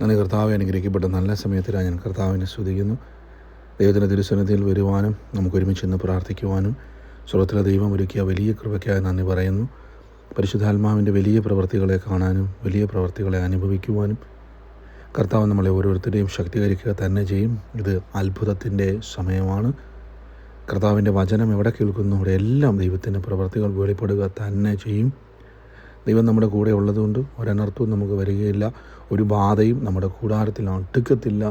നന്ദി കർത്താവെ, അനുഗ്രഹിക്കപ്പെട്ട നല്ല സമയത്തിലാണ് ഞാൻ കർത്താവിനെ സ്തുതിക്കുന്നു. ദൈവത്തിൻ്റെ തിരുസന്നിധിയിൽ വരുവാനും നമുക്കൊരുമിച്ച് ഇന്ന് പ്രാർത്ഥിക്കുവാനും സ്വർഗ്ഗത്തിലെ ദൈവം ഒരുക്കിയ വലിയ കൃപയ്ക്കായി നന്ദി പറയുന്നു. പരിശുദ്ധാത്മാവിൻ്റെ വലിയ പ്രവൃത്തികളെ കാണാനും വലിയ പ്രവൃത്തികളെ അനുഭവിക്കുവാനും കർത്താവ് നമ്മളെ ഓരോരുത്തരെയും ശക്തീകരിക്കുക തന്നെ ചെയ്യും. ഇത് അത്ഭുതത്തിൻ്റെ സമയമാണ്. കർത്താവിൻ്റെ വചനം എവിടെ കേൾക്കുന്നു അവിടെ എല്ലാം ദൈവത്തിൻ്റെ പ്രവൃത്തികൾ വെളിപ്പെടുക തന്നെ ചെയ്യും. ദൈവം നമ്മുടെ കൂടെ ഉള്ളതുകൊണ്ട് ഒരനർത്ഥവും നമുക്ക് വരികയില്ല. ഒരു ബാധയും നമ്മുടെ കൂടാരത്തിൽ അടുക്കത്തില്ല.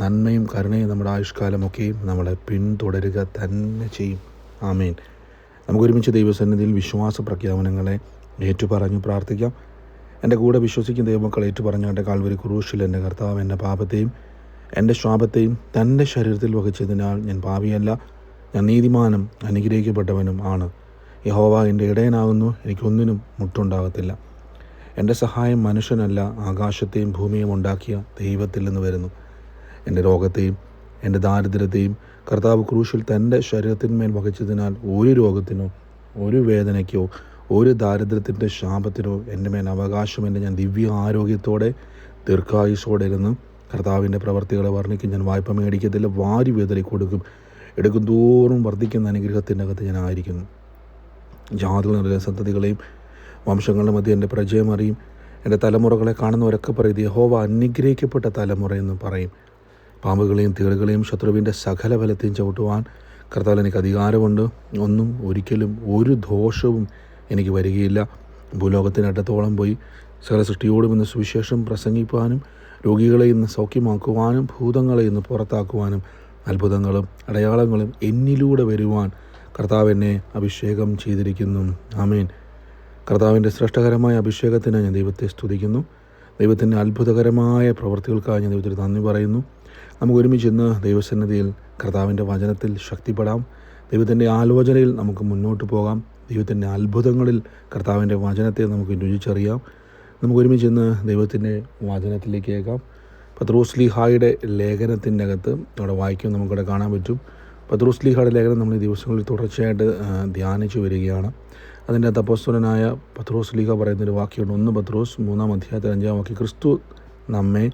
നന്മയും കരുണയും നമ്മുടെ ആയുഷ്കാലമൊക്കെയും നമ്മളെ പിന്തുടരുക തന്നെ ചെയ്യും. ആമേൻ. നമുക്കൊരുമിച്ച് ദൈവസന്നിധിയിൽ വിശ്വാസ പ്രഖ്യാപനങ്ങളെ ഏറ്റുപറഞ്ഞ് പ്രാർത്ഥിക്കാം. എൻ്റെ കൂടെ വിശ്വസിക്കുന്ന ദൈവമക്കൾ ഏറ്റുപറഞ്ഞ എൻ്റെ കാൽവരി ക്രൂശിൽ എൻ്റെ കർത്താവ് എൻ്റെ പാപത്തെയും എൻ്റെ ശാപത്തെയും തൻ്റെ ശരീരത്തിൽ വഹിച്ചതിനാൽ ഞാൻ പാപിയല്ല, ഞാൻ നീതിമാനും അനുഗ്രഹിക്കപ്പെട്ടവനും ആണ്. യഹോവ എൻ്റെ ഇടയനാകുന്നു, എനിക്കൊന്നിനും മുട്ടുണ്ടാകത്തില്ല. എൻ്റെ സഹായം മനുഷ്യനല്ല, ആകാശത്തെയും ഭൂമിയും ഉണ്ടാക്കിയ ദൈവത്തിൽ നിന്ന് വരുന്നു. എൻ്റെ രോഗത്തെയും എൻ്റെ ദാരിദ്ര്യത്തെയും കർത്താവ് ക്രൂശിൽ തൻ്റെ ശരീരത്തിന്മേൽ വഹിച്ചതിനാൽ ഒരു രോഗത്തിനോ ഒരു വേദനയ്ക്കോ ഒരു ദാരിദ്ര്യത്തിൻ്റെ ശാപത്തിനോ എൻ്റെ മേൽ അവകാശമെന്ന് ഞാൻ ദിവ്യ ആരോഗ്യത്തോടെ ദീർഘായുസോടെ ഇരുന്ന് കർത്താവിൻ്റെ പ്രവർത്തികളെ വർണ്ണിക്കും. ഞാൻ വായ്പ മേടിക്കത്തില്ല, വാരി വേദന കൊടുക്കും. എടുക്കും തോറും വർദ്ധിക്കുന്ന അനുഗ്രഹത്തിൻ്റെ അകത്ത് ഞാൻ ആയിരിക്കുന്നു. ജാതികളുടെ സന്തതികളെയും വംശങ്ങളുടെ മധ്യ എൻ്റെ പ്രജയം അറിയും. എൻ്റെ തലമുറകളെ കാണുന്നവരൊക്കെ പറയും, യഹോവ അനുഗ്രഹിക്കപ്പെട്ട തലമുറ എന്ന് പറയും. പാമ്പുകളെയും തേളുകളെയും ശത്രുവിൻ്റെ സകല ബലത്തെയും ചവിട്ടുവാൻ കർത്താവിൽ എനിക്ക് അധികാരമുണ്ട്. ഒന്നും ഒരിക്കലും ഒരു ദോഷവും എനിക്ക് വരികയില്ല. ഭൂലോകത്തിനറ്റത്തോളം പോയി സകല സൃഷ്ടിയോടും ഇന്ന് സുവിശേഷം പ്രസംഗിക്കുവാനും രോഗികളെ ഇന്ന് സൗഖ്യമാക്കുവാനും ഭൂതങ്ങളെ ഇന്ന് പുറത്താക്കുവാനും അത്ഭുതങ്ങളും അടയാളങ്ങളും എന്നിലൂടെ വരുവാൻ കർത്താവ് എന്നെ അഭിഷേകം ചെയ്തിരിക്കുന്നു. ആമേൻ. കർത്താവിൻ്റെ ശ്രേഷ്ഠകരമായ അഭിഷേകത്തിന് ഞാൻ ദൈവത്തെ സ്തുതിക്കുന്നു. ദൈവത്തിൻ്റെ അത്ഭുതകരമായ പ്രവൃത്തികൾക്കായി ഞാൻ ദൈവത്തിന് നന്ദി പറയുന്നു. നമുക്ക് ഒരുമിച്ച് ഇന്ന് ദൈവസന്നിധിയിൽ കർത്താവിൻ്റെ വചനത്തിൽ ശക്തിപ്പെടാം. ദൈവത്തിൻ്റെ ആലോചനയിൽ നമുക്ക് മുന്നോട്ട് പോകാം. ദൈവത്തിൻ്റെ അത്ഭുതങ്ങളിൽ കർത്താവിൻ്റെ വചനത്തെ നമുക്ക് രുചിച്ചറിയാം. നമുക്ക് ഒരുമിച്ച് ഇന്ന് ദൈവത്തിൻ്റെ വചനത്തിലേക്ക് കേൾക്കാം. പത്രോസ്ലീഹായുടെ ലേഖനത്തിൻ്റെ അകത്ത് അവിടെ വായിക്കും നമുക്കവിടെ കാണാൻ പറ്റും. പത്രോസ്ലീഹായുടെ ലേഖനം നമ്മൾ ഈ ദിവസങ്ങളിൽ തുടർച്ചയായിട്ട് ധ്യാനിച്ചു വരികയാണ്. അതിൻ്റെ അകത്ത് അപ്പോസ്തലനായ പത്രോസ്ലീഹ പറയുന്നൊരു വാക്യമുണ്ട്. 1 പത്രോസ് 3-ാം അധ്യായത്തിൽ 5-ാം വാക്യം, ക്രിസ്തു നമ്മെ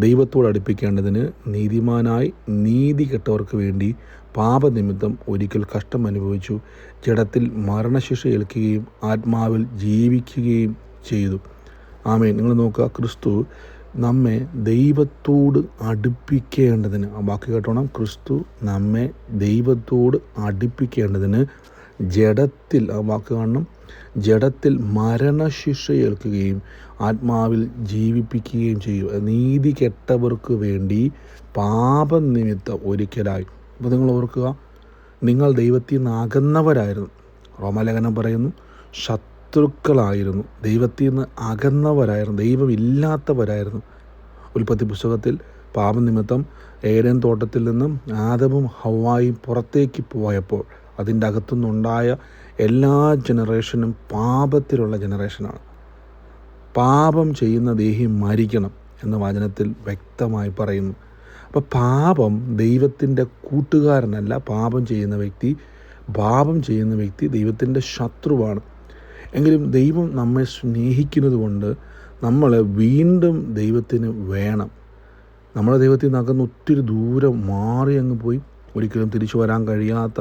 ദൈവത്തോട് അടുപ്പിക്കേണ്ടതിന് നീതിമാനായി നീതി കെട്ടവർക്ക് വേണ്ടി പാപനിമിത്തം ഒരിക്കൽ കഷ്ടം അനുഭവിച്ചു, ജഡത്തിൽ മരണശിക്ഷ ഏൽക്കുകയും ആത്മാവിൽ ജീവിക്കുകയും ചെയ്തു. ആമേൻ. നിങ്ങൾ നോക്കുക, ക്രിസ്തു നമ്മെ ദൈവത്തോട് അടുപ്പിക്കേണ്ടതിന്, ആ വാക്ക് കേട്ടോണം, ക്രിസ്തു നമ്മെ ദൈവത്തോട് അടുപ്പിക്കേണ്ടതിന് ജഡത്തിൽ, ആ വാക്ക് കാണണം, ജഡത്തിൽ മരണശിക്ഷ ഏൽക്കുകയും ആത്മാവിൽ ജീവിപ്പിക്കുകയും ചെയ്യും. നീതി കെട്ടവർക്ക് വേണ്ടി പാപനിമിത്തം ഒരിക്കലായി. അപ്പോൾ നിങ്ങൾ ഓർക്കുക, നിങ്ങൾ ദൈവത്തിൽ നിന്ന് അകന്നവരായിരുന്നു. റോമാലേഖനം പറയുന്നു, ശത്രുക്കളായിരുന്നു, ദൈവത്തിൽ നിന്ന് അകന്നവരായിരുന്നു, ദൈവമില്ലാത്തവരായിരുന്നു. ഉൽപ്പത്തി പുസ്തകത്തിൽ പാപനിമിത്തം ഏദൻ തോട്ടത്തിൽ നിന്നും ആദമും ഹവ്വായും പുറത്തേക്ക് പോയപ്പോൾ അതിൻ്റെ അകത്തുനിന്നുണ്ടായ എല്ലാ ജനറേഷനും പാപത്തിലുള്ള ജനറേഷനാണ്. പാപം ചെയ്യുന്ന ദേഹി മരിക്കണം എന്ന വചനത്തിൽ വ്യക്തമായി പറയുന്നു. അപ്പോൾ പാപം ദൈവത്തിൻ്റെ കൂട്ടുകാരനല്ല. പാപം ചെയ്യുന്ന വ്യക്തി ദൈവത്തിൻ്റെ ശത്രുവാണ്. എങ്കിലും ദൈവം നമ്മെ സ്നേഹിക്കുന്നത് കൊണ്ട് നമ്മൾ വീണ്ടും ദൈവത്തിന് വേണം. നമ്മളെ ദൈവത്തിൽ നിന്ന് അകന്ന് ഒത്തിരി ദൂരം മാറി അങ്ങ് പോയി ഒരിക്കലും തിരിച്ചു വരാൻ കഴിയാത്ത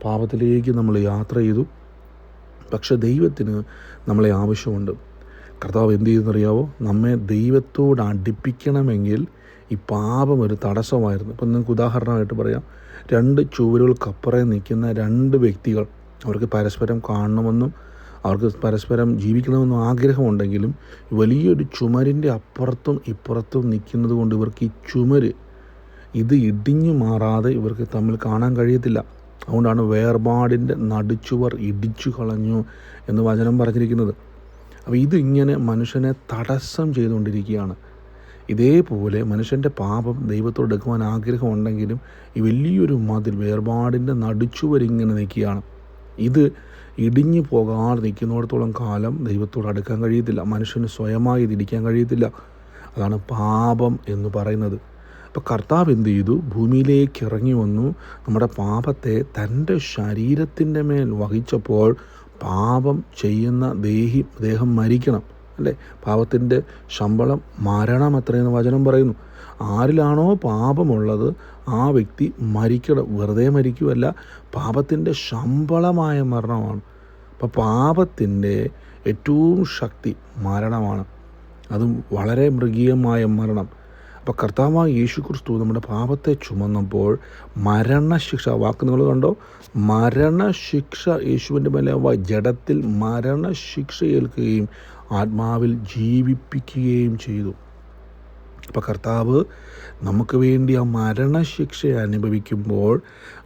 പാപത്തിലേക്ക് നമ്മൾ യാത്ര ചെയ്തു. പക്ഷെ ദൈവത്തിന് നമ്മളെ ആവശ്യമുണ്ട്. കർത്താവ് എന്ത് ചെയ്യുന്നറിയാവോ? നമ്മെ ദൈവത്തോട് അടുപ്പിക്കണമെങ്കിൽ ഈ പാപം ഒരു തടസ്സമായിരുന്നു. ഇപ്പം നിങ്ങൾക്ക് ഉദാഹരണമായിട്ട് പറയാം, 2 ചുവരുകൾക്കപ്പുറം നിൽക്കുന്ന 2 വ്യക്തികൾ, അവർക്ക് പരസ്പരം കാണണമെന്നും അവർക്ക് പരസ്പരം ജീവിക്കണമെന്നും ആഗ്രഹമുണ്ടെങ്കിലും വലിയൊരു ചുമരിൻ്റെ അപ്പുറത്തും ഇപ്പുറത്തും നിൽക്കുന്നത് കൊണ്ട് ഇവർക്ക് ഈ ചുമര് ഇത് ഇടിഞ്ഞു മാറാതെ ഇവർക്ക് തമ്മിൽ കാണാൻ കഴിയത്തില്ല. അതുകൊണ്ടാണ് വേർപാടിൻ്റെ നടുച്ചുവർ ഇടിച്ചു കളഞ്ഞു എന്ന് വചനം പറഞ്ഞിരിക്കുന്നത്. അപ്പോൾ ഇതിങ്ങനെ മനുഷ്യനെ തടസ്സം ചെയ്തുകൊണ്ടിരിക്കുകയാണ്. ഇതേപോലെ മനുഷ്യൻ്റെ പാപം ദൈവത്തോട് എടുക്കുവാൻ ആഗ്രഹമുണ്ടെങ്കിലും ഈ വലിയൊരു മതിൽ, വേർപാടിൻ്റെ നടുച്ചുവരിങ്ങനെ നിൽക്കുകയാണ്. ഇത് ഇടിഞ്ഞു പോകാതെ നിൽക്കുന്നിടത്തോളം കാലം ദൈവത്തോട് അടുക്കാൻ കഴിയത്തില്ല. മനുഷ്യന് സ്വയമായി ഇതിടിക്കാൻ കഴിയത്തില്ല. അതാണ് പാപം എന്ന് പറയുന്നത്. അപ്പോൾ കർത്താവ് എന്ത് ചെയ്തു? ഭൂമിയിലേക്ക് ഇറങ്ങി വന്നു. നമ്മുടെ പാപത്തെ തൻ്റെ ശരീരത്തിൻ്റെ മേൽ വഹിച്ചപ്പോൾ പാപം ചെയ്യുന്ന ദേഹം മരിക്കണം. അല്ലേ? പാപത്തിൻ്റെ ശമ്പളം മരണം അത്രയെന്ന് വചനം പറയുന്നു. ആരിലാണോ പാപമുള്ളത് ആ വ്യക്തി മരിക്കണം. വെറുതെ മരിക്കുകയല്ല, പാപത്തിൻ്റെ ശമ്പളമായ മരണമാണ്. അപ്പോൾ പാപത്തിൻ്റെ ഏറ്റവും ശക്തി മരണമാണ്, അതും വളരെ മൃഗീയമായ മരണം. അപ്പോൾ കർത്താവായ യേശുക്രിസ്തു നമ്മുടെ പാപത്തെ ചുമന്നപ്പോൾ മരണശിക്ഷ, വാക്ക് നിങ്ങൾ കണ്ടോ, മരണശിക്ഷ യേശുവിൻ്റെ മേലെ ജഡത്തിൽ മരണശിക്ഷ ഏൽക്കുകയും ആത്മാവിൽ ജീവിപ്പിക്കുകയും ചെയ്തു. അപ്പോൾ കർത്താവ് നമുക്ക് വേണ്ടി ആ മരണശിക്ഷ അനുഭവിക്കുമ്പോൾ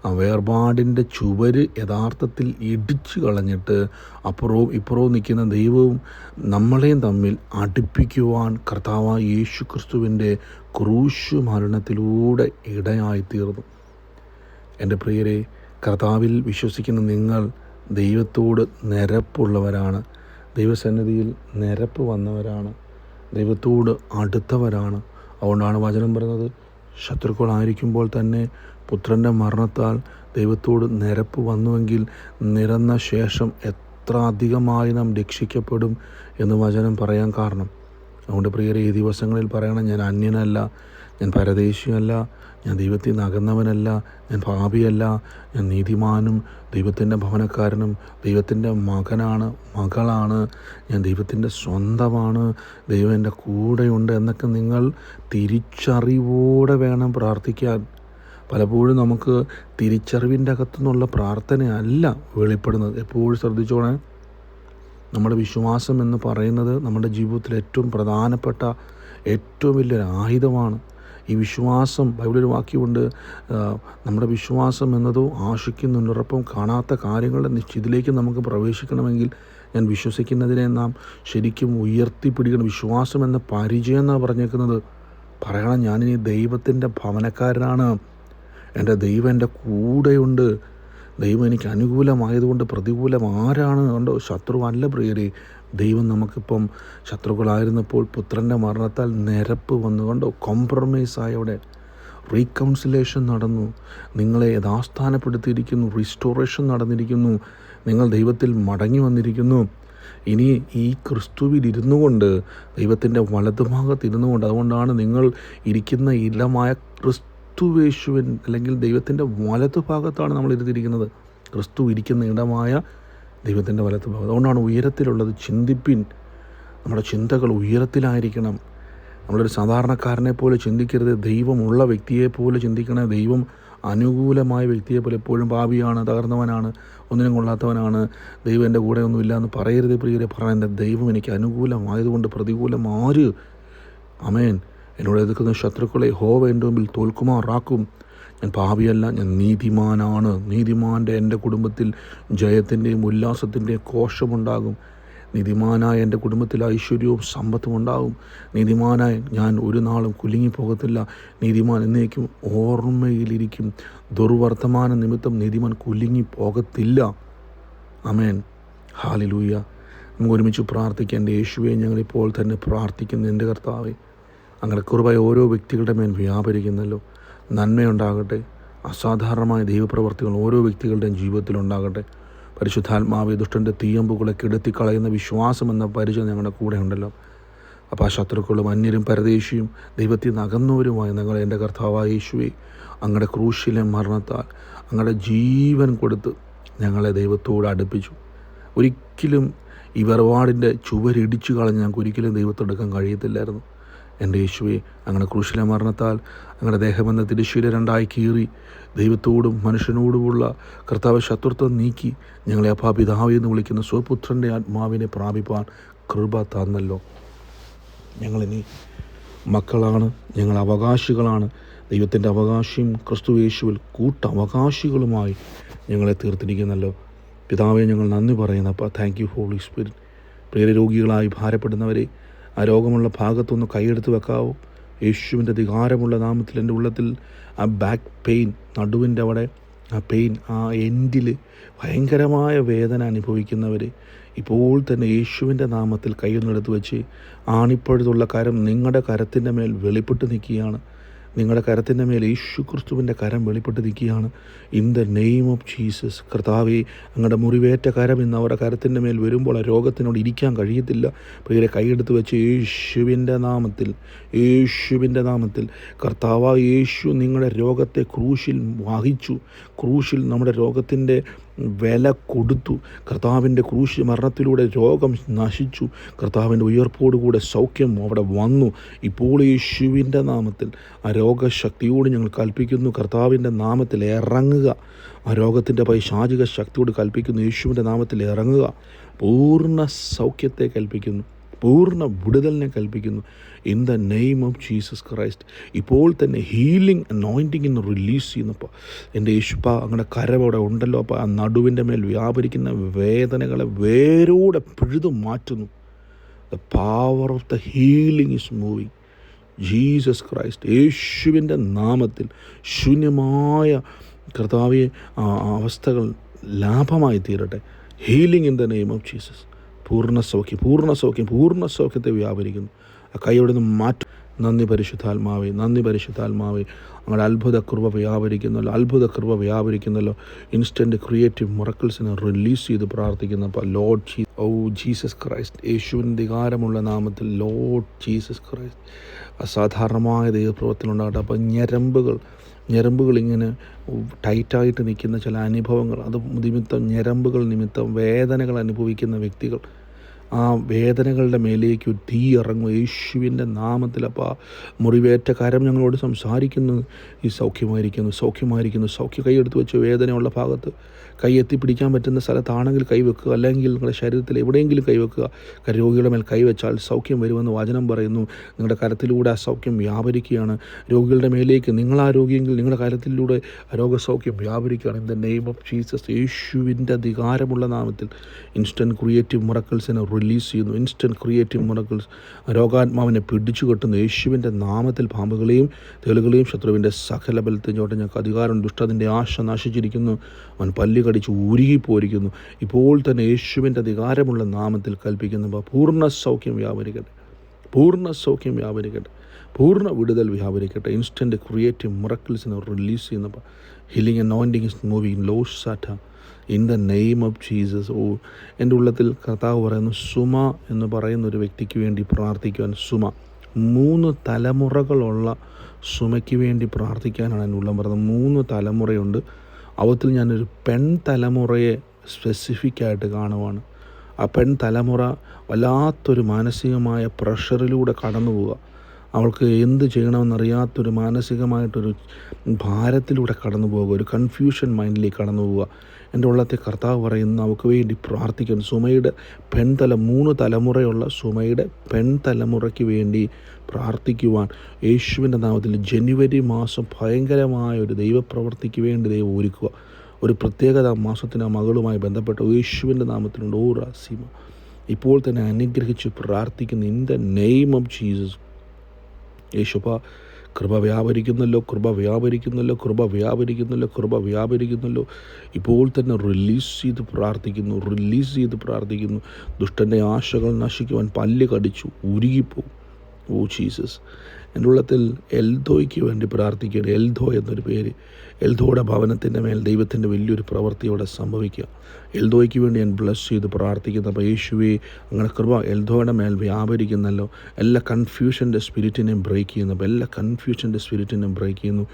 ആ വേർപാടിൻ്റെ ചുവര് യഥാർത്ഥത്തിൽ ഇടിച്ചു കളഞ്ഞിട്ട് അപ്പുറവും ഇപ്പുറവും നിൽക്കുന്ന ദൈവവും നമ്മളെയും തമ്മിൽ അടുപ്പിക്കുവാൻ കർത്താവായ യേശു ക്രിസ്തുവിൻ്റെ ക്രൂശ് മരണത്തിലൂടെ ഇടയായിത്തീർന്നു. എൻ്റെ പ്രിയരെ, കർത്താവിൽ വിശ്വസിക്കുന്ന നിങ്ങൾ ദൈവത്തോട് നിരപ്പുള്ളവരാണ്, ദൈവസന്നിധിയിൽ നിരപ്പ് വന്നവരാണ്, ദൈവത്തോട് അടുത്തവരാണ്. അതുകൊണ്ടാണ് വചനം പറയുന്നത്, ശത്രുക്കളായിരിക്കുമ്പോൾ തന്നെ പുത്രൻ്റെ മരണത്താൽ ദൈവത്തോട് നിരപ്പ് വന്നുവെങ്കിൽ നിരന്ന ശേഷം എത്ര അധികമായി നാം രക്ഷിക്കപ്പെടും എന്ന് വചനം പറയാൻ കാരണം. അതുകൊണ്ട് പ്രിയരെ, ഈ ദിവസങ്ങളിൽ പറയണം, ഞാൻ അന്യനല്ല, ഞാൻ പരദേശിയല്ല, ഞാൻ ദൈവത്തിൽ നിന്ന് അകന്നവനല്ല, ഞാൻ പാപിയല്ല, ഞാൻ നീതിമാനും ദൈവത്തിൻ്റെ ഭവനക്കാരനും ദൈവത്തിൻ്റെ മകനാണ്, മകളാണ്, ഞാൻ ദൈവത്തിൻ്റെ സ്വന്തമാണ്, ദൈവം എൻ്റെ കൂടെയുണ്ട് എന്നൊക്കെ നിങ്ങൾ തിരിച്ചറിവോടെ വേണം പ്രാർത്ഥിക്കാൻ. പലപ്പോഴും നമുക്ക് തിരിച്ചറിവിൻ്റെ അകത്തുനിന്നുള്ള പ്രാർത്ഥനയല്ല വെളിപ്പെടുന്നത്. എപ്പോഴും ശ്രദ്ധിച്ചോണേ, നമ്മുടെ വിശ്വാസം എന്ന് പറയുന്നത് നമ്മുടെ ജീവിതത്തിൽ ഏറ്റവും പ്രധാനപ്പെട്ട ഏറ്റവും വലിയൊരു ആയുധമാണ്. ഈ വിശ്വാസം, ബൈബിളിൽ വാക്യമുണ്ട്, നമ്മുടെ വിശ്വാസം എന്നതോ ആശിക്കുന്നുണ്ടൊപ്പം കാണാത്ത കാര്യങ്ങളുടെ നിശ്ചയത്തിലേക്ക് നമുക്ക് പ്രവേശിക്കണമെങ്കിൽ ഞാൻ വിശ്വസിക്കുന്നതിനെ നാം ശരിക്കും ഉയർത്തിപ്പിടിക്കണം. വിശ്വാസം എന്ന പരിചയം എന്നാണ് പറഞ്ഞേക്കുന്നത്. പറയണം, ഞാനിനി ദൈവത്തിൻ്റെ ഭവനക്കാരനാണ്, എൻ്റെ ദൈവം എൻ്റെ കൂടെയുണ്ട്, ദൈവം എനിക്ക് അനുകൂലമായതുകൊണ്ട് പ്രതികൂലം ആരാണ്? കണ്ടോ, ശത്രുവല്ല പ്രിയരെ. ദൈവം നമുക്കിപ്പം ശത്രുക്കളായിരുന്നപ്പോൾ പുത്രൻ്റെ മരണത്താൽ നിരപ്പ് വന്നു. കണ്ടോ, കോംപ്രമൈസായി, അവിടെ റീകൗൺസിലേഷൻ നടന്നു, നിങ്ങളെ യഥാസ്ഥാനപ്പെടുത്തിയിരിക്കുന്നു, റിസ്റ്റോറേഷൻ നടന്നിരിക്കുന്നു, നിങ്ങൾ ദൈവത്തിൽ മടങ്ങി വന്നിരിക്കുന്നു. ഇനി ഈ ക്രിസ്തുവിൽ ഇരുന്നു കൊണ്ട്, ദൈവത്തിൻ്റെ വലതുഭാഗത്ത് ഇരുന്നു കൊണ്ട്, അതുകൊണ്ടാണ് നിങ്ങൾ ഇരിക്കുന്ന ഇടമായ ക്രിസ്തുവേശുവിൻ അല്ലെങ്കിൽ ദൈവത്തിൻ്റെ വലതുഭാഗത്താണ് നമ്മൾ ഇരുത്തിയിരിക്കുന്നത്. ക്രിസ്തു ഇരിക്കുന്ന ഇടമായ ദൈവത്തിൻ്റെ വലതുഭാഗം. അതുകൊണ്ടാണ് ഉയരത്തിലുള്ളത് ചിന്തിപ്പിൻ. നമ്മുടെ ചിന്തകൾ ഉയരത്തിലായിരിക്കണം. നമ്മളൊരു സാധാരണക്കാരനെ പോലെ ചിന്തിക്കരുത്, ദൈവമുള്ള വ്യക്തിയെ പോലെ ചിന്തിക്കണം. ദൈവം അനുകൂലമായ വ്യക്തിയെ പോലെ, എപ്പോഴും പാപിയാണ്, തകർന്നവനാണ്, ഒന്നിനും കൊള്ളാത്തവനാണ്, ദൈവം എൻ്റെ കൂടെ ഒന്നുമില്ല എന്ന് പറയരുത് പ്രിയരെ. പറയാൻ, എൻ്റെ ദൈവം എനിക്ക് അനുകൂലമായതുകൊണ്ട് പ്രതികൂലം ആര്? ആമേൻ. എന്നോട് എതിർക്കുന്ന ശത്രുക്കളെ യഹോവ എൻ്റെ മുമ്പിൽ തോൽക്കുമാറാക്കും. ഞാൻ പാപിയല്ല, ഞാൻ നീതിമാനാണ്. നീതിമാൻ്റെ എൻ്റെ കുടുംബത്തിൽ ജയത്തിൻ്റെയും ഉല്ലാസത്തിൻ്റെയും കോശമുണ്ടാകും. നീതിമാനായ എൻ്റെ കുടുംബത്തിൽ ഐശ്വര്യവും സമ്പത്തും ഉണ്ടാകും. നീതിമാനായ ഞാൻ ഒരു നാളും കുലുങ്ങിപ്പോകത്തില്ല. നീതിമാൻ എന്നേക്കും ഓർമ്മയിലിരിക്കും. ദുർവർത്തമാന നിമിത്തം നീതിമാൻ കുലുങ്ങിപ്പോകത്തില്ല. ആമേൻ. ഹല്ലേലൂയ. നമുക്ക് ഒരുമിച്ച് പ്രാർത്ഥിക്കാം. എൻ്റെ യേശുവേ, ഞങ്ങളിപ്പോൾ തന്നെ പ്രാർത്ഥിക്കുന്നു. എൻ്റെ കർത്താവേ, അങ്ങനെ കൃപ ഓരോ വ്യക്തികളുടെ മേൽ വ്യാപരിക്കുന്നല്ലോ. നന്മയുണ്ടാകട്ടെ. അസാധാരണമായ ദൈവപ്രവർത്തികൾ ഓരോ വ്യക്തികളുടെയും ജീവിതത്തിലുണ്ടാകട്ടെ. പരിശുദ്ധാത്മാവേ, ദുഷ്ടൻ്റെ തീയമ്പുകളെ കെടുത്തിക്കളയുന്ന വിശ്വാസം എന്ന പരിചയം ഞങ്ങളുടെ കൂടെ ഉണ്ടല്ലോ. അപ്പോൾ ആ ശത്രുക്കളും അന്യരും പരദേശിയും ദൈവത്തിൽ നിന്ന് അകന്നവരുമായി ഞങ്ങളെ, എൻ്റെ കർത്താവായ യേശുവേ, അങ്ങയുടെ ക്രൂശിലെ മരണത്താൽ അങ്ങയുടെ ജീവൻ കൊടുത്ത് ഞങ്ങളെ ദൈവത്തോട് അടുപ്പിച്ചു. ഒരിക്കലും ഈ വേർപാടിൻ്റെ ചുവരിടിച്ചു കളഞ്ഞ് ഞങ്ങൾക്ക് ഒരിക്കലും ദൈവത്തോടെടുക്കാൻ കഴിയത്തില്ലായിരുന്നു. എൻ്റെ യേശുവേ, അങ്ങനെ ക്രൂശിലെ മരണത്താൽ അങ്ങനെ ദേഹമെന്ന തിരശ്ശീല രണ്ടായി കീറി ദൈവത്തോടും മനുഷ്യനോടുമുള്ള കർത്താവ് ശത്രുത്വം നീക്കി ഞങ്ങളെ അപ്പാ പിതാവേ എന്ന് വിളിക്കുന്ന സ്വപുത്രൻ്റെ ആത്മാവിനെ പ്രാപിപ്പാൻ കൃപ തന്നല്ലോ. ഞങ്ങളിനി മക്കളാണ്, ഞങ്ങൾ അവകാശികളാണ്. ദൈവത്തിൻ്റെ അവകാശിയും ക്രിസ്തു യേശുവിൽ കൂട്ടവകാശികളുമായി ഞങ്ങളെ തീർത്തിരിക്കുന്നല്ലോ. പിതാവെ, ഞങ്ങൾ നന്ദി പറയുന്നപ്പോൾ താങ്ക് യു ഹോളി സ്പിരിറ്റ്. പ്രിയ രോഗികളായി ഭാരപ്പെടുന്നവരെ ആ രോഗമുള്ള ഭാഗത്തൊന്ന് കൈയെടുത്ത് വെക്കാവോ? യേശുവിൻ്റെ അധികാരമുള്ള നാമത്തിൽ എൻ്റെ ഉള്ളത്തിൽ ആ ബാക്ക് പെയിൻ, നടുവിൻ്റെ അവിടെ ആ പെയിൻ, ആ എൻഡിൽ ഭയങ്കരമായ വേദന അനുഭവിക്കുന്നവർ ഇപ്പോൾ തന്നെ യേശുവിൻ്റെ നാമത്തിൽ കൈയൊന്നെടുത്ത് വെച്ച് ആണിപ്പഴുതുള്ള കരം നിങ്ങളുടെ കരത്തിൻ്റെ മേൽ വെളിപ്പെട്ട് നിൽക്കുകയാണ്. നിങ്ങളുടെ കരത്തിൻ്റെ മേൽ യേശു ക്രിസ്തുവിൻ്റെ കരം വെളിപ്പെട്ട് നിൽക്കുകയാണ്. In the name of Jesus. കർത്താവേ, അങ്ങയുടെ മുറിവേറ്റ കരം ഇന്ന് അവരുടെ കരത്തിൻ്റെ മേൽ വരുമ്പോൾ ആ രോഗത്തിനോട് ഇരിക്കാൻ കഴിയത്തില്ല. പ്രിയരെ, കൈയെടുത്ത് വെച്ച് യേശുവിൻ്റെ നാമത്തിൽ കർത്താവ് യേശു നിങ്ങളുടെ രോഗത്തെ ക്രൂശിൽ വഹിച്ചു. ക്രൂശിൽ നമ്മുടെ രോഗത്തിൻ്റെ വില കൊടുത്തു. കർത്താവിൻ്റെ ക്രൂശ് മരണത്തിലൂടെ രോഗം നശിച്ചു. കർത്താവിൻ്റെ ഉയർപ്പോടുകൂടെ സൗഖ്യം അവിടെ വന്നു. ഇപ്പോൾ യേശുവിൻ്റെ നാമത്തിൽ ആ രോഗശക്തിയോട് ഞങ്ങൾ കൽപ്പിക്കുന്നു. കർത്താവിൻ്റെ നാമത്തിൽ ഇറങ്ങുക. ആ രോഗത്തിൻ്റെ പൈശാചിക ശക്തിയോട് കൽപ്പിക്കുന്നു. യേശുവിൻ്റെ നാമത്തിൽ ഇറങ്ങുക. പൂർണ്ണ സൗഖ്യത്തെ കൽപ്പിക്കുന്നു. പൂർണ്ണ വിടുതലിനെ കൽപ്പിക്കുന്നു. In the name of Jesus Christ. ഇപ്പോൾ തന്നെ ഹീലിംഗ് അനോയിൻറ്റിങ് റിലീസ് ചെയ്യുന്നപ്പോൾ എൻ്റെ യേശുപ്പ അങ്ങനെ കരവവിടെ ഉണ്ടല്ലോ. അപ്പോൾ ആ നടുവിൻ്റെ മേൽ വ്യാപരിക്കുന്ന വേദനകളെ വേരോടെ പിഴുതു മാറ്റുന്നു. The power of the healing is moving. Jesus Christ. യേശുവിൻ്റെ നാമത്തിൽ ശൂന്യമായ കർത്താവിയെ അവസ്ഥകൾ ലാഭമായി തീരട്ടെ. Healing in the name of Jesus. പൂർണ്ണ സൗഖ്യത്തെ വ്യാപരിക്കുന്നു. ആ കൈയോടെ നിന്ന് മാറ്റും. നന്ദി പരിശുദ്ധാത്മാവേ. അങ്ങയുടെ അത്ഭുത കൃപ വ്യാപരിക്കുന്നല്ലോ. ഇൻസ്റ്റൻറ്റ് ക്രിയേറ്റീവ് മിറക്കിൾസിനെ റിലീസ് ചെയ്ത് പ്രാർത്ഥിക്കുന്നപ്പോൾ ലോർഡ് ജീസസ് ക്രൈസ്റ്റ്. യേശുവിൻ്റെ അധികാരമുള്ള നാമത്തിൽ ലോർഡ് ജീസസ് ക്രൈസ്റ്റ് അസാധാരണമായ ദൈവപ്രവർത്തനം. അപ്പോൾ ഞരമ്പുകൾ ഇങ്ങനെ ടൈറ്റായിട്ട് നിൽക്കുന്ന ചില അനുഭവങ്ങൾ, അത് നിമിത്തം ഞരമ്പുകൾ നിമിത്തം വേദനകൾ അനുഭവിക്കുന്ന വ്യക്തികൾ, ആ വേദനകളുടെ മേലേക്ക് ഒരു തീ ഇറങ്ങും യേശുവിൻ്റെ നാമത്തിൽ. അപ്പോൾ മുറിവേറ്റ കരം ഞങ്ങളോട് സംസാരിക്കുന്നു. ഈ സൗഖ്യമായിരിക്കുന്നു. കൈയെടുത്ത് വെച്ച് വേദനയുള്ള ഭാഗത്ത് കൈ എത്തിപ്പിടിക്കാൻ പറ്റുന്ന സ്ഥലത്താണെങ്കിൽ കൈവെക്കുക. അല്ലെങ്കിൽ നിങ്ങളുടെ ശരീരത്തിൽ എവിടെയെങ്കിലും കൈവെക്കുക. രോഗിയുടെ മേൽ കൈവച്ചാൽ സൗഖ്യം വരുമെന്ന് വചനം പറയുന്നു. നിങ്ങളുടെ കരത്തിലൂടെ ആ സൗഖ്യം വ്യാപരിക്കുകയാണ്. രോഗികളുടെ മേലേക്ക് നിങ്ങൾ ആ രോഗിയെങ്കിൽ നിങ്ങളുടെ കരത്തിലൂടെ രോഗസൗഖ്യം വ്യാപരിക്കുകയാണ്. In the name of Jesus. യേശുവിൻ്റെ അധികാരമുള്ള നാമത്തിൽ ഇൻസ്റ്റൻറ്റ് ക്രിയേറ്റീവ് മിറക്കിൾസിനെ റിലീസ് ചെയ്യുന്നു. ഇൻസ്റ്റൻറ്റ് ക്രിയേറ്റീവ് മിറക്കിൾസ് രോഗാത്മാവിനെ പിടിച്ചു കെട്ടുന്നു. യേശുവിൻ്റെ നാമത്തിൽ പാമ്പുകളെയും തേളുകളെയും ശത്രുവിൻ്റെ സകല ബലത്തെയും ചോട്ടെ ഞങ്ങൾക്ക് അധികാരം. ദുഷ്ടത്തിൻ്റെ ആശ നശിച്ചിരിക്കുന്നു. അവൻ പല്ല് കടിച്ച് ഉരുകിപ്പോയിരിക്കുന്നു. ഇപ്പോൾ തന്നെ യേശുവിൻ്റെ അധികാരമുള്ള നാമത്തിൽ കൽപ്പിക്കുന്നു. പൂർണ്ണ സൗഖ്യം വ്യാപരിക്കട്ടെ. പൂർണ്ണ വിടുതൽ വ്യാപരിക്കട്ടെ. ഇൻസ്റ്റൻറ്റ് ക്രിയേറ്റീവ് മിറക്കിൾസിനെ റിലീസ് ചെയ്യുന്നപ്പോൾ ഹീലിംഗ് അനോയിൻറ്റിങ് ഈസ് മൂവിങ് ലോ സാറ്റ in the name of Jesus. എൻ്റെ ഉള്ളത്തിൽ കർത്താവ് പറയുന്നു, സുമ എന്ന് പറയുന്ന ഒരു വ്യക്തിക്ക് വേണ്ടി പ്രാർത്ഥിക്കുവാൻ. 3 തലമുറകളുള്ള സുമയ്ക്ക് വേണ്ടി പ്രാർത്ഥിക്കാനാണ് എൻ്റെ ഉള്ളം പറയുന്നത്. 3 തലമുറയുണ്ട്. അവത്തിൽ ഞാനൊരു പെൺ തലമുറയെ സ്പെസിഫിക്കായിട്ട് കാണുവാണ്. ആ പെൺ തലമുറ വല്ലാത്തൊരു മാനസികമായ പ്രഷറിലൂടെ കടന്നു പോവുക. അവൾക്ക് എന്ത് ചെയ്യണമെന്നറിയാത്തൊരു മാനസികമായിട്ടൊരു ഭാരത്തിലൂടെ കടന്നു പോവുക. ഒരു കൺഫ്യൂഷൻ മൈൻഡിലേക്ക് കടന്നു പോവുക. എൻ്റെ ഉള്ളത്തെ കർത്താവ് പറയുന്നു, അവൾക്ക് വേണ്ടി പ്രാർത്ഥിക്കുന്നു. സുമയുടെ 3 തലമുറയുള്ള സുമയുടെ പെൺ തലമുറയ്ക്ക് വേണ്ടി പ്രാർത്ഥിക്കുവാൻ യേശുവിൻ്റെ നാമത്തിൽ ജനുവരി മാസം ഭയങ്കരമായ ഒരു ദൈവപ്രവൃത്തിക്ക് വേണ്ടി ദൈവം ഒരുക്കുക. ഒരു പ്രത്യേകത മാസത്തിന് ആ മകളുമായി ബന്ധപ്പെട്ട് യേശുവിൻ്റെ നാമത്തിലുണ്ട്. റാസീമ ഇപ്പോൾ തന്നെ അനുഗ്രഹിച്ച് പ്രാർത്ഥിക്കുന്നു. In the name of Jesus. യേശുപ്പ കൃപ വ്യാപരിക്കുന്നല്ലോ. ഇപ്പോൾ തന്നെ റിലീസ് ചെയ്ത് പ്രാർത്ഥിക്കുന്നു. ദുഷ്ടൻ്റെ ആശകൾ നശിക്കുവാൻ പല്ല് കടിച്ചു ഉരുകിപ്പോവും. ജീസസ്. എൻ്റെ ഉള്ളത്തിൽ എൽദോയ്ക്ക് വേണ്ടി പ്രാർത്ഥിക്കുകയാണ്. എൽദോ എന്നൊരു പേര്. എൽദോയുടെ ഭവനത്തിൻ്റെ മേൽ ദൈവത്തിൻ്റെ വലിയൊരു പ്രവൃത്തിയോടെ സംഭവിക്കുക. എൽദോയ്ക്ക് വേണ്ടി ഞാൻ ബ്ലസ് ചെയ്ത് പ്രാർത്ഥിക്കുന്നു. അപ്പോൾ യേശുവേ, അങ്ങനെ കൃപ എൽദോയുടെ മേൽ വ്യാപരിക്കുന്നല്ലോ. എല്ലാ കൺഫ്യൂഷൻ്റെ സ്പിരിറ്റിനെയും ബ്രേക്ക് ചെയ്യുന്നു.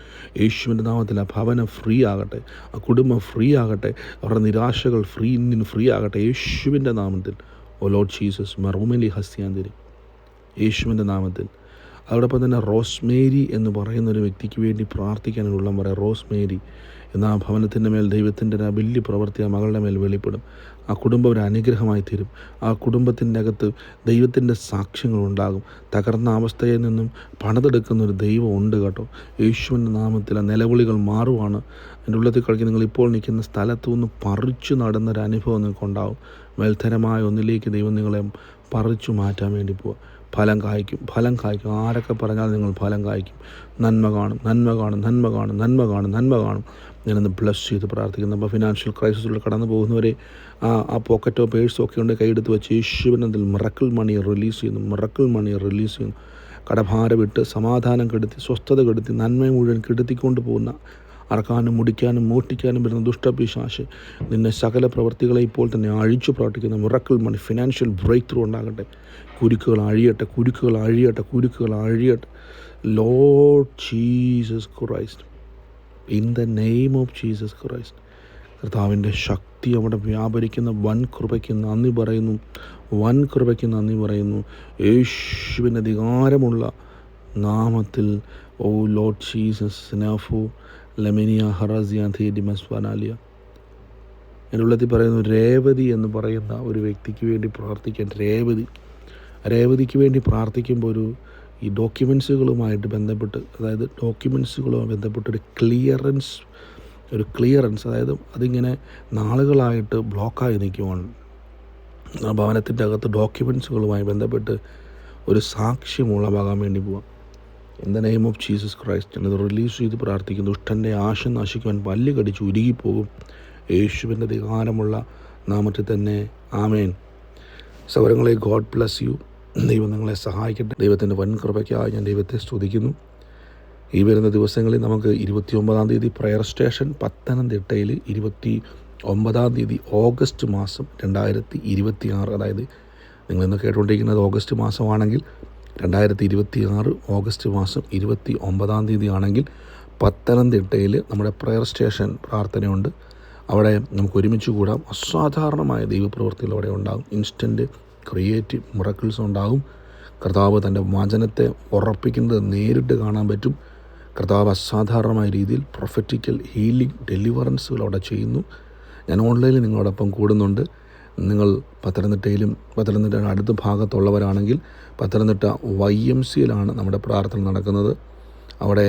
യേശുവിൻ്റെ നാമത്തിൽ ആ ഭവനം ഫ്രീ ആകട്ടെ. ആ കുടുംബം ഫ്രീ ആകട്ടെ. അവരുടെ നിരാശകൾ ഫ്രീ ആകട്ടെ. യേശുവിൻ്റെ നാമത്തിൽ. ഓ ലോർഡ് ജീസസ്. മറുമലി ഹസ്യാന്തിരി. യേശുവിൻ്റെ നാമത്തിൽ. അതോടൊപ്പം തന്നെ റോസ്മേരി എന്ന് പറയുന്നൊരു വ്യക്തിക്ക് വേണ്ടി പ്രാർത്ഥിക്കാനുള്ള പറയാം. റോസ്മേരി എന്ന ആ ഭവനത്തിൻ്റെ മേൽ ദൈവത്തിൻ്റെ ആ വലിയ പ്രവൃത്തി ആ മകളുടെ മേൽ വെളിപ്പെടും. ആ കുടുംബം ഒരു അനുഗ്രഹമായി തീരും. ആ കുടുംബത്തിൻ്റെ അകത്ത് ദൈവത്തിൻ്റെ സാക്ഷ്യങ്ങളുണ്ടാകും. തകർന്ന അവസ്ഥയിൽ നിന്നും പണിതെടുക്കുന്നൊരു ദൈവം ഉണ്ട് കേട്ടോ. യേശുവിൻ്റെ നാമത്തിൽ ആ നിലവിളികൾ മാറുവാണ്. എൻ്റെ ഉള്ളത്തിൽ കളിക്കുന്ന നിങ്ങളിപ്പോൾ നിൽക്കുന്ന സ്ഥലത്തു നിന്ന് പറിച്ചു നടന്നൊരു അനുഭവം നിങ്ങൾക്കുണ്ടാകും. മേൽത്തരമായ ഒന്നിലേക്ക് ദൈവം നിങ്ങളെ പറിച്ചു മാറ്റാൻ വേണ്ടി പോവുക. ഫലം കായ്ക്കും. ആരൊക്കെ പറഞ്ഞാൽ നിങ്ങൾ ഫലം കായ്ക്കും. നന്മ കാണും. ഞാനൊന്ന് ബ്ലസ് ചെയ്ത് പ്രാർത്ഥിക്കുന്നു. അപ്പോൾ ഫിനാൻഷ്യൽ ക്രൈസിസിലൂടെ കടന്നു പോകുന്നവരെ ആ പോക്കറ്റോ പേഴ്സോ ഒക്കെ ഉണ്ട് കൈയെടുത്ത് വെച്ച് യേശുവിനതിൽ മിറക്കിൾ മണി റിലീസ് ചെയ്യുന്നു. കടഭാരം വിട്ട് സമാധാനം കെടുത്തി സ്വസ്ഥത കെടുത്തി നന്മ മുഴുവൻ കെടുത്തിക്കൊണ്ട് പോകുന്ന അറക്കാനും മുടിക്കാനും മോഷ്ടിക്കാനും വരുന്ന ദുഷ്ടപിശാച് നിന്നെ സകല പ്രവർത്തികളെ ഇപ്പോൾ തന്നെ അഴിച്ചു പ്രവർത്തിക്കുന്ന miracle money financial breakthrough ഉണ്ടാകട്ടെ. കുരുക്കുകൾ അഴിയട്ടെ, കുരുക്കുകൾ അഴിയട്ടെ, കുരുക്കുകൾ അഴിയട്ടെ. Lord Jesus Christ, in the name of Jesus Christ, കർത്താവിൻ്റെ ശക്തി അവിടെ വ്യാപരിക്കുന്ന വൻ കൃപയ്ക്ക് നന്ദി പറയുന്നു, വൻ കൃപയ്ക്ക് നന്ദി പറയുന്നു. യേശുവിൻ്റെ അധികാരമുള്ള നാമത്തിൽ. ഓ ലോർഡ് ജീസസ് നാഫു ലെമിനിയ ഹറാസിയ ഥീഡിമസ്വനാലിയ. എൻ്റെ ഉള്ളത്തിൽ പറയുന്നു, രേവതി എന്ന് പറയുന്ന ഒരു വ്യക്തിക്ക് വേണ്ടി പ്രാർത്ഥിക്കാൻ. രേവതിക്ക് വേണ്ടി പ്രാർത്ഥിക്കുമ്പോൾ ഈ ഡോക്യുമെൻസുകളുമായിട്ട് ബന്ധപ്പെട്ട്, അതായത് ഡോക്യുമെൻസുകളുമായി ബന്ധപ്പെട്ടൊരു ക്ലിയറൻസ്, അതായത് അതിങ്ങനെ നാളുകളായിട്ട് ബ്ലോക്കായി നിൽക്കുവാണ്. ആ ഭവനത്തിൻ്റെ അകത്ത് ഡോക്യുമെൻസുകളുമായി ബന്ധപ്പെട്ട് ഒരു സാക്ഷ്യം ഉളവാകാൻ വേണ്ടി പോവാം. In the name of Jesus Christ ഞാനത് റിലീസ് ചെയ്ത് പ്രാർത്ഥിക്കുന്നു. ദുഷ്ടൻ്റെ ആശ നശിക്കുവാൻ പല്ല് കടിച്ച് ഉരുകിപ്പോകും യേശുവിൻ്റെ അധികാരമുള്ള നാമത്തിൽ തന്നെ. ആമേൻ. സൗരങ്ങളെ, ഗോഡ് ബ്ലസ് യു. ദൈവം നിങ്ങളെ സഹായിക്കട്ടെ. ദൈവത്തിൻ്റെ വൻ കൃപയ്ക്കായി ഞാൻ ദൈവത്തെ സ്തുതിക്കുന്നു. ഈ വരുന്ന ദിവസങ്ങളിൽ നമുക്ക് 29-ാം തീയതി പ്രയർ സ്റ്റേഷൻ പത്തനംതിട്ടയിൽ, 29-ാം തീയതി ഓഗസ്റ്റ് മാസം 2026, അതായത് നിങ്ങളിന്ന് കേട്ടുകൊണ്ടിരിക്കുന്നത് ഓഗസ്റ്റ് മാസമാണെങ്കിൽ 2026 ഓഗസ്റ്റ് മാസം 29-ാം തീയതി ആണെങ്കിൽ പത്തനംതിട്ടയിൽ നമ്മുടെ പ്രയർ സ്റ്റേഷൻ പ്രാർത്ഥനയുണ്ട്. അവിടെ നമുക്ക് ഒരുമിച്ച് കൂടാം. അസാധാരണമായ ദൈവപ്രവൃത്തികൾ അവിടെ ഉണ്ടാകും. ഇൻസ്റ്റൻറ്റ് ക്രിയേറ്റീവ് മിറക്കിൾസ് ഉണ്ടാകും. കർത്താവ് തൻ്റെ വചനത്തെ ഉറപ്പിക്കുന്നത് നേരിട്ട് കാണാൻ പറ്റും. കർത്താവ് അസാധാരണമായ രീതിയിൽ പ്രൊഫറ്റിക്കൽ ഹീലിംഗ് ഡെലിവറൻസുകൾ അവിടെ ചെയ്യുന്നു. ഞാൻ ഓൺലൈനിൽ നിങ്ങളോടൊപ്പം കൂടുന്നുണ്ട്. നിങ്ങൾ പത്തനംതിട്ടയുടെ അടുത്ത ഭാഗത്തുള്ളവരാണെങ്കിൽ പത്തനംതിട്ട YMCയിലാണ് നമ്മുടെ പ്രാർത്ഥന നടക്കുന്നത്. അവിടെ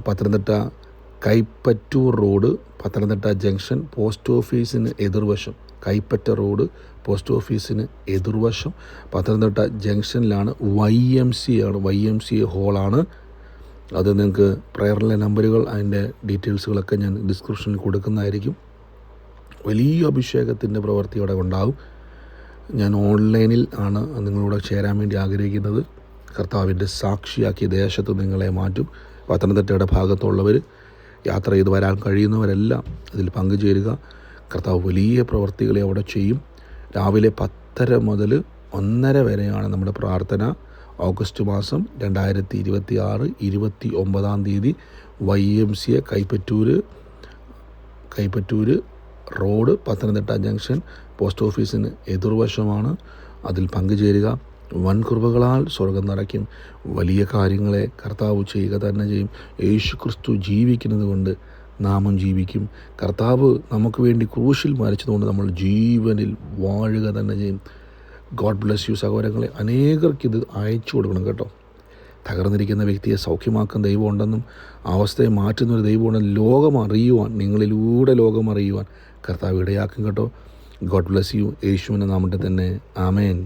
Pathanamthitta Kaipattoor road, Pathanamthitta junction, post ഓഫീസിന് എതിർവശം, കൈപ്പറ്റ റോഡ് പോസ്റ്റ് ഓഫീസിന് എതിർവശം പത്തനംതിട്ട ജംഗ്ഷനിലാണ്. YMCA ഹോളാണ്. അത് നിങ്ങൾക്ക് പ്രയറിലെ നമ്പറുകൾ, അതിൻ്റെ ഡീറ്റെയിൽസുകളൊക്കെ ഞാൻ ഡിസ്ക്രിപ്ഷനിൽ കൊടുക്കുന്നതായിരിക്കും. വലിയ അഭിഷേകത്തിൻ്റെ പ്രവൃത്തി അവിടെ ഉണ്ടാകും. ഞാൻ ഓൺലൈനിൽ ആണ് നിങ്ങളോട് ചേരാൻ വേണ്ടി ആഗ്രഹിക്കുന്നത്. കർത്താവിൻ്റെ സാക്ഷിയാക്കിയ ദേശത്ത് നിങ്ങളെ മാറ്റും. പത്തനംതിട്ടയുടെ ഭാഗത്തുള്ളവർ, യാത്ര ചെയ്ത് വരാൻ കഴിയുന്നവരെല്ലാം അതിൽ പങ്കുചേരുക. കർത്താവ് വലിയ പ്രവൃത്തികളെ അവിടെ ചെയ്യും. രാവിലെ 10:30 മുതൽ 1:30 വരെയാണ് നമ്മുടെ പ്രാർത്ഥന. ഓഗസ്റ്റ് മാസം 2026 29-ാം തീയതി YMCA Kaipattoor road, Pathanamthitta junction, post ഓഫീസിന് എതിർവശമാണ്. അതിൽ പങ്കുചേരുക. വൻ കൃപകളാൽ സ്വർഗം നിറയ്ക്കും. വലിയ കാര്യങ്ങളെ കർത്താവ് ചെയ്യുക തന്നെ ചെയ്യും. യേശു ക്രിസ്തു ജീവിക്കുന്നത് കൊണ്ട് നാമും ജീവിക്കും. കർത്താവ് നമുക്ക് വേണ്ടി ക്രൂശിൽ മരിച്ചതുകൊണ്ട് നമ്മൾ ജീവനിൽ വാഴുക തന്നെ ചെയ്യും. ഗോഡ് ബ്ലസ് യു സഹോദരങ്ങളെ. അനേകർക്കിത് അയച്ചു കൊടുക്കണം കേട്ടോ. തകർന്നിരിക്കുന്ന വ്യക്തിയെ സൗഖ്യമാക്കുന്ന ദൈവമുണ്ടെന്നും അവസ്ഥയെ മാറ്റുന്നൊരു ദൈവമുണ്ടെന്നും ലോകം അറിയുവാൻ, നിങ്ങളിലൂടെ ലോകം അറിയുവാൻ കർത്താവ് ഇടയാക്കും കേട്ടോ. God bless you. യേശുവിൻ്റെ നാമത്തിൽ തന്നെ. ആമേൻ.